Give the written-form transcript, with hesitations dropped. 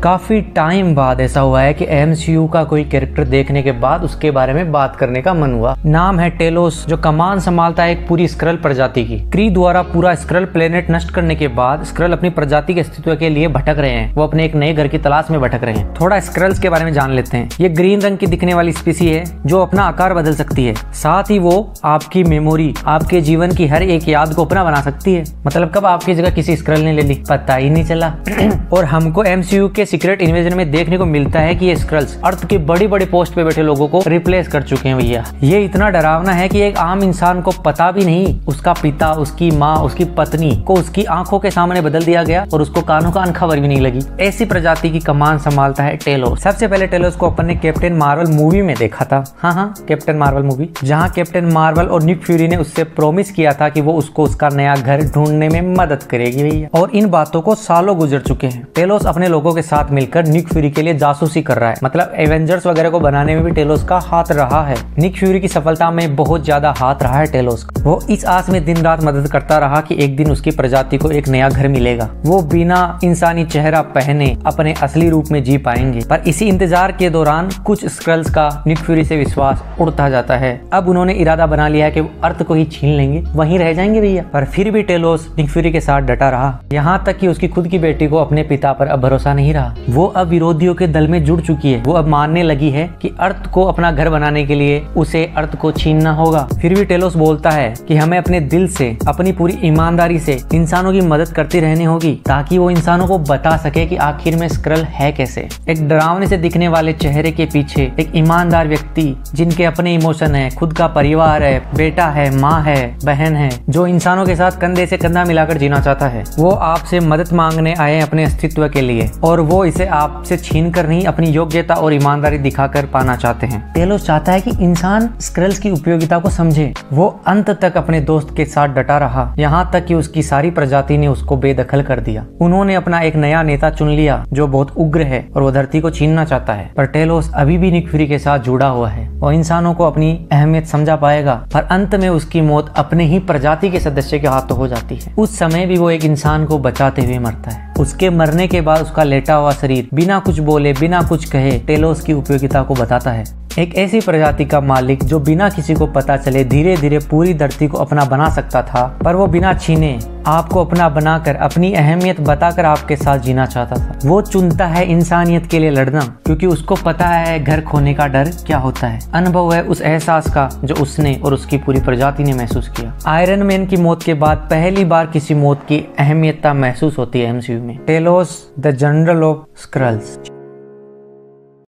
काफी टाइम बाद ऐसा हुआ है कि एमसीयू का कोई कैरेक्टर देखने के बाद उसके बारे में बात करने का मन हुआ। नाम है टेलोस, जो कमान संभालता है एक पूरी स्क्रल प्रजाति की। क्री द्वारा पूरा स्क्रल प्लेनेट नष्ट करने के बाद स्क्रल अपनी प्रजाति के अस्तित्व के लिए भटक रहे हैं। वो अपने एक नए घर की तलाश में भटक रहे हैं। थोड़ा स्क्रल्स के बारे में जान लेते हैं। ये ग्रीन रंग की दिखने वाली स्पीसी है जो अपना आकार बदल सकती है। साथ ही वो आपकी मेमोरी, आपके जीवन की हर एक याद को अपना बना सकती है। मतलब कब आपकी जगह किसी स्क्रल ने ले ली पता ही नहीं चला। और हमको एमसीयू के सीक्रेट इन्वेजन में देखने को मिलता है कि ये स्क्रल्स अर्थ के बड़ी बड़ी पोस्ट पे बैठे लोगों को रिप्लेस कर चुके हैं भैया। ये इतना डरावना है कि एक आम इंसान को पता भी नहीं, उसका पिता, उसकी माँ, उसकी पत्नी को उसकी आंखों के सामने बदल दिया गया और उसको कानों का खबर भी नहीं लगी। ऐसी प्रजाति की कमान संभालता है टेलोस। सबसे पहले टेलोस को अपन ने कैप्टन मार्वल मूवी में देखा था। हाँ, कैप्टन मार्वल मूवी, जहाँ कैप्टन मार्वल और निक फ्यूरी ने उससे प्रॉमिस किया था कि वो उसको उसका नया घर ढूंढने में मदद करेगी भैया। और इन बातों को सालों गुजर चुके हैं। टेलोस अपने लोगों के साथ मिलकर निक फ्यूरी के लिए जासूसी कर रहा है। मतलब एवेंजर्स वगैरह को बनाने में भी टेलोस का हाथ रहा है। निक फ्यूरी की सफलता में बहुत ज्यादा हाथ रहा है टेलोस का। वो इस आस में दिन रात मदद करता रहा कि एक दिन उसकी प्रजाति को एक नया घर मिलेगा। वो बिना इंसानी चेहरा पहने अपने असली रूप में जी पाएंगे। पर इसी इंतजार के दौरान कुछ स्क्रल्स का निक फ्यूरी से विश्वास उड़ता जाता है। अब उन्होंने इरादा बना लिया है कि वो अर्थ को ही छीन लेंगे, वहीं रह जाएंगे भैया। पर फिर भी टेलोस निक फ्यूरी के साथ डटा रहा। यहाँ तक कि उसकी खुद की बेटी को अपने पिता पर अब भरोसा नहीं रहा। वो अब विरोधियों के दल में जुड़ चुकी है। वो अब मानने लगी है कि अर्थ को अपना घर बनाने के लिए उसे अर्थ को छीनना होगा। फिर भी टेलोस बोलता है कि हमें अपने दिल से, अपनी पूरी ईमानदारी से इंसानों की मदद करती रहनी होगी, ताकि वो इंसानों को बता सके कि आखिर में स्क्रल है कैसे। एक डरावने से दिखने वाले चेहरे के पीछे एक ईमानदार व्यक्ति, जिनके अपने इमोशन है, खुद का परिवार है, बेटा है, माँ है, बहन है, जो इंसानों के साथ कंधे से कंधा मिलाकर जीना चाहता है। वो आपसे मदद मांगने आए अपने अस्तित्व के लिए, और वो इसे आपसे छीन कर नहीं, अपनी योग्यता और ईमानदारी दिखाकर पाना चाहते हैं। टेलोस चाहता है कि इंसान स्क्रल्स की उपयोगिता को समझे। वो अंत तक अपने दोस्त के साथ डटा रहा, यहाँ तक कि उसकी सारी प्रजाति ने उसको बेदखल कर दिया। उन्होंने अपना एक नया नेता चुन लिया जो बहुत उग्र है और वो धरती को छीनना चाहता है। पर टेलोस अभी भी निक फ्यूरी के साथ जुड़ा हुआ है। वो इंसानों को अपनी अहमियत समझा पाएगा, पर अंत में उसकी मौत अपने ही प्रजाति के सदस्य के हाथों हो जाती है। उस समय भी वो एक इंसान को बचाते हुए मरता है। उसके मरने के बाद उसका लेटा हुआ शरीर बिना कुछ बोले, बिना कुछ कहे टेलोस की उपयोगिता को बताता है। एक ऐसी प्रजाति का मालिक जो बिना किसी को पता चले धीरे धीरे पूरी धरती को अपना बना सकता था, पर वो बिना छीने आपको अपना बनाकर, अपनी अहमियत बताकर आपके साथ जीना चाहता था। वो चुनता है इंसानियत के लिए लड़ना, क्योंकि उसको पता है घर खोने का डर क्या होता है। अनुभव है उस एहसास का जो उसने और उसकी पूरी प्रजाति ने महसूस किया। आयरन मैन की मौत के बाद पहली बार किसी मौत की अहमियत महसूस होती है एमसीयू में। Telos the general of squirrels.